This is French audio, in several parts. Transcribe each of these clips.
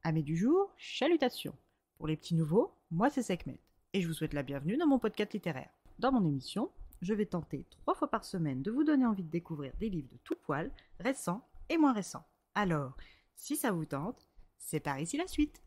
Amis du jour, chalutations. Pour les petits nouveaux, moi c'est Sekhmet et je vous souhaite la bienvenue dans mon podcast littéraire. Dans mon émission, je vais tenter 3 fois par semaine de vous donner envie de découvrir des livres de tout poil, récents et moins récents. Alors, si ça vous tente, c'est par ici la suite.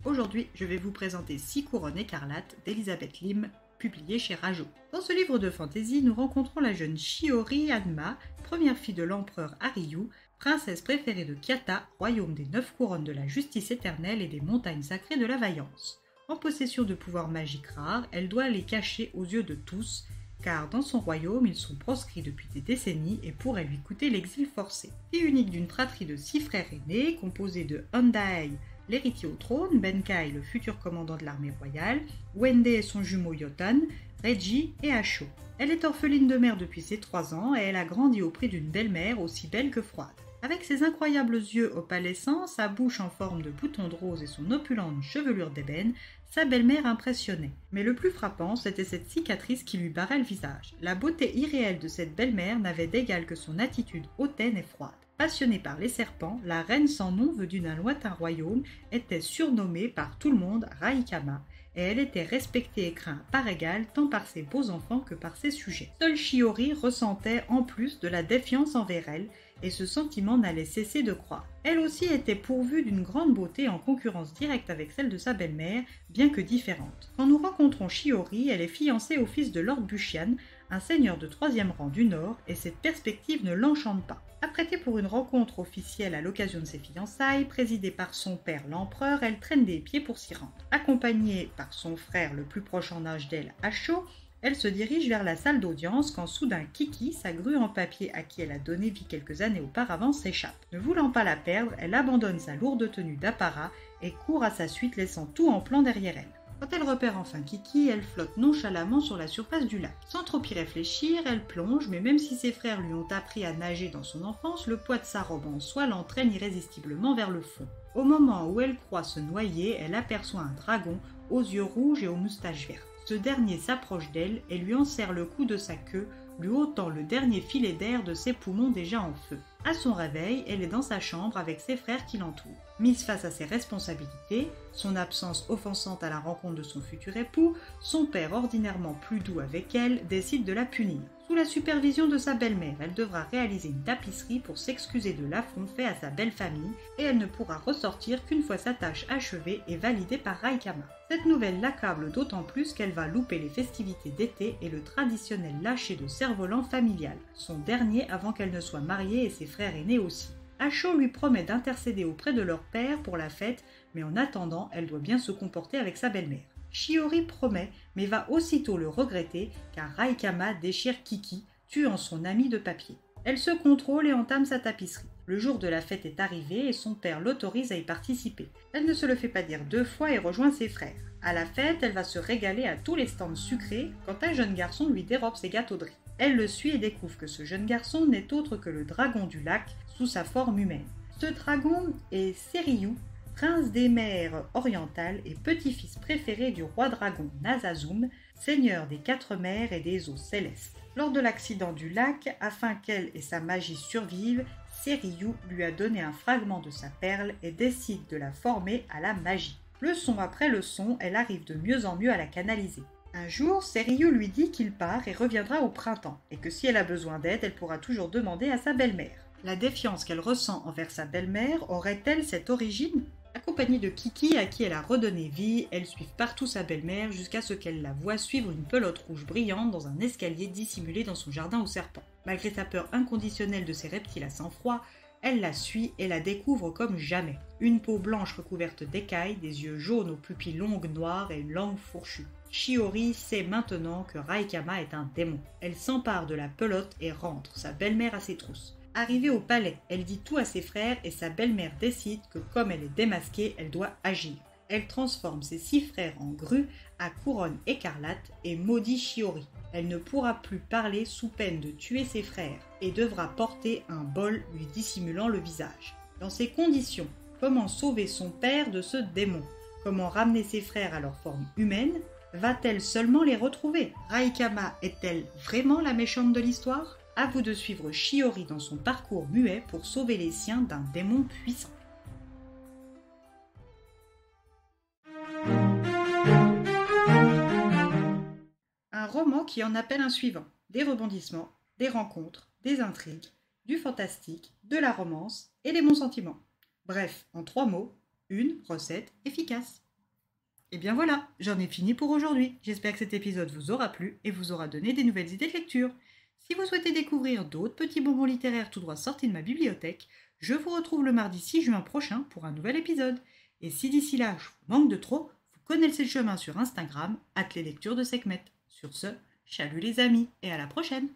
Aujourd'hui, je vais vous présenter 6 couronnes écarlates d'Elizabeth Lim, publié chez Rajo. Dans ce livre de fantasy, nous rencontrons la jeune Shiori Hanma, première fille de l'empereur Ariyu, princesse préférée de Kyata, royaume des 9 couronnes de la justice éternelle et des montagnes sacrées de la vaillance. En possession de pouvoirs magiques rares, elle doit les cacher aux yeux de tous, car dans son royaume, ils sont proscrits depuis des décennies et pourraient lui coûter l'exil forcé. Fille unique d'une fratrie de 6 frères aînés, composée de Hondae, l'héritier au trône, Benkai, le futur commandant de l'armée royale, Wende et son jumeau Yotan, Reiji et Asho. Elle est orpheline de mère depuis ses 3 ans et elle a grandi auprès d'une belle-mère aussi belle que froide. Avec ses incroyables yeux opalescents, sa bouche en forme de bouton de rose et son opulente chevelure d'ébène, sa belle-mère impressionnait. Mais le plus frappant, c'était cette cicatrice qui lui barrait le visage. La beauté irréelle de cette belle-mère n'avait d'égal que son attitude hautaine et froide. Passionnée par les serpents, la reine sans nom venue d'un lointain royaume était surnommée par tout le monde Raikama, et elle était respectée et crainte par égal tant par ses beaux enfants que par ses sujets. Seule Shiori ressentait en plus de la défiance envers elle, et ce sentiment n'allait cesser de croître. Elle aussi était pourvue d'une grande beauté en concurrence directe avec celle de sa belle-mère, bien que différente. Quand nous rencontrons Shiori, elle est fiancée au fils de Lord Bushian, un seigneur de 3e rang du Nord, et cette perspective ne l'enchante pas. Apprêtée pour une rencontre officielle à l'occasion de ses fiançailles, présidée par son père l'empereur, elle traîne des pieds pour s'y rendre. Accompagnée par son frère le plus proche en âge d'elle, Asho, elle se dirige vers la salle d'audience quand soudain Kiki, sa grue en papier à qui elle a donné vie quelques années auparavant, s'échappe. Ne voulant pas la perdre, elle abandonne sa lourde tenue d'apparat et court à sa suite laissant tout en plan derrière elle. Quand elle repère enfin Kiki, elle flotte nonchalamment sur la surface du lac. Sans trop y réfléchir, elle plonge, mais même si ses frères lui ont appris à nager dans son enfance, le poids de sa robe en soie l'entraîne irrésistiblement vers le fond. Au moment où elle croit se noyer, elle aperçoit un dragon aux yeux rouges et aux moustaches vertes. Ce dernier s'approche d'elle et lui enserre le cou de sa queue, lui ôtant le dernier filet d'air de ses poumons déjà en feu. À son réveil, elle est dans sa chambre avec ses frères qui l'entourent. Mise face à ses responsabilités, son absence offensante à la rencontre de son futur époux, son père ordinairement plus doux avec elle décide de la punir. Sous la supervision de sa belle-mère, elle devra réaliser une tapisserie pour s'excuser de l'affront fait à sa belle famille et elle ne pourra ressortir qu'une fois sa tâche achevée et validée par Raikama. Cette nouvelle l'accable d'autant plus qu'elle va louper les festivités d'été et le traditionnel lâcher de cerf-volant familial, son dernier avant qu'elle ne soit mariée et ses frères aînés aussi. Asho lui promet d'intercéder auprès de leur père pour la fête, mais en attendant, elle doit bien se comporter avec sa belle-mère. Shiori promet, mais va aussitôt le regretter, car Raikama déchire Kiki, tuant son ami de papier. Elle se contrôle et entame sa tapisserie. Le jour de la fête est arrivé et son père l'autorise à y participer. Elle ne se le fait pas dire 2 fois et rejoint ses frères. À la fête, elle va se régaler à tous les stands sucrés quand un jeune garçon lui dérobe ses gâteaux de riz. Elle le suit et découvre que ce jeune garçon n'est autre que le dragon du lac sous sa forme humaine. Ce dragon est Seriyu, prince des mers orientales et petit-fils préféré du roi dragon Nasazum, seigneur des 4 mers et des eaux célestes. Lors de l'accident du lac, afin qu'elle et sa magie survivent, Seriyu lui a donné un fragment de sa perle et décide de la former à la magie. Leçon après leçon, elle arrive de mieux en mieux à la canaliser. Un jour, Seriyu lui dit qu'il part et reviendra au printemps, et que si elle a besoin d'aide, elle pourra toujours demander à sa belle-mère. La défiance qu'elle ressent envers sa belle-mère aurait-elle cette origine ? Accompagnée de Kiki, à qui elle a redonné vie, elle suit partout sa belle-mère jusqu'à ce qu'elle la voie suivre une pelote rouge brillante dans un escalier dissimulé dans son jardin aux serpents. Malgré sa peur inconditionnelle de ces reptiles à sang froid, elle la suit et la découvre comme jamais. Une peau blanche recouverte d'écailles, des yeux jaunes aux pupilles longues noires et une langue fourchue. Shiori sait maintenant que Raikama est un démon. Elle s'empare de la pelote et rentre sa belle-mère à ses trousses. Arrivée au palais, elle dit tout à ses frères et sa belle-mère décide que comme elle est démasquée, elle doit agir. Elle transforme ses 6 frères en grues à couronne écarlate et maudit Shiori. Elle ne pourra plus parler sous peine de tuer ses frères et devra porter un bol lui dissimulant le visage. Dans ces conditions, comment sauver son père de ce démon ? Comment ramener ses frères à leur forme humaine ? Va-t-elle seulement les retrouver ? Raikama est-elle vraiment la méchante de l'histoire ? à vous de suivre Shiori dans son parcours muet pour sauver les siens d'un démon puissant. Un roman qui en appelle un suivant. Des rebondissements, des rencontres, des intrigues, du fantastique, de la romance et des bons sentiments. Bref, en 3 mots, une recette efficace. Et bien voilà, j'en ai fini pour aujourd'hui. J'espère que cet épisode vous aura plu et vous aura donné des nouvelles idées de lecture. Si vous souhaitez découvrir d'autres petits bonbons littéraires tout droit sortis de ma bibliothèque, je vous retrouve le mardi 6 juin prochain pour un nouvel épisode. Et si d'ici là je vous manque de trop, vous connaissez le chemin sur Instagram, @leslectures de Sekhmet. Sur ce, chalut les amis et à la prochaine!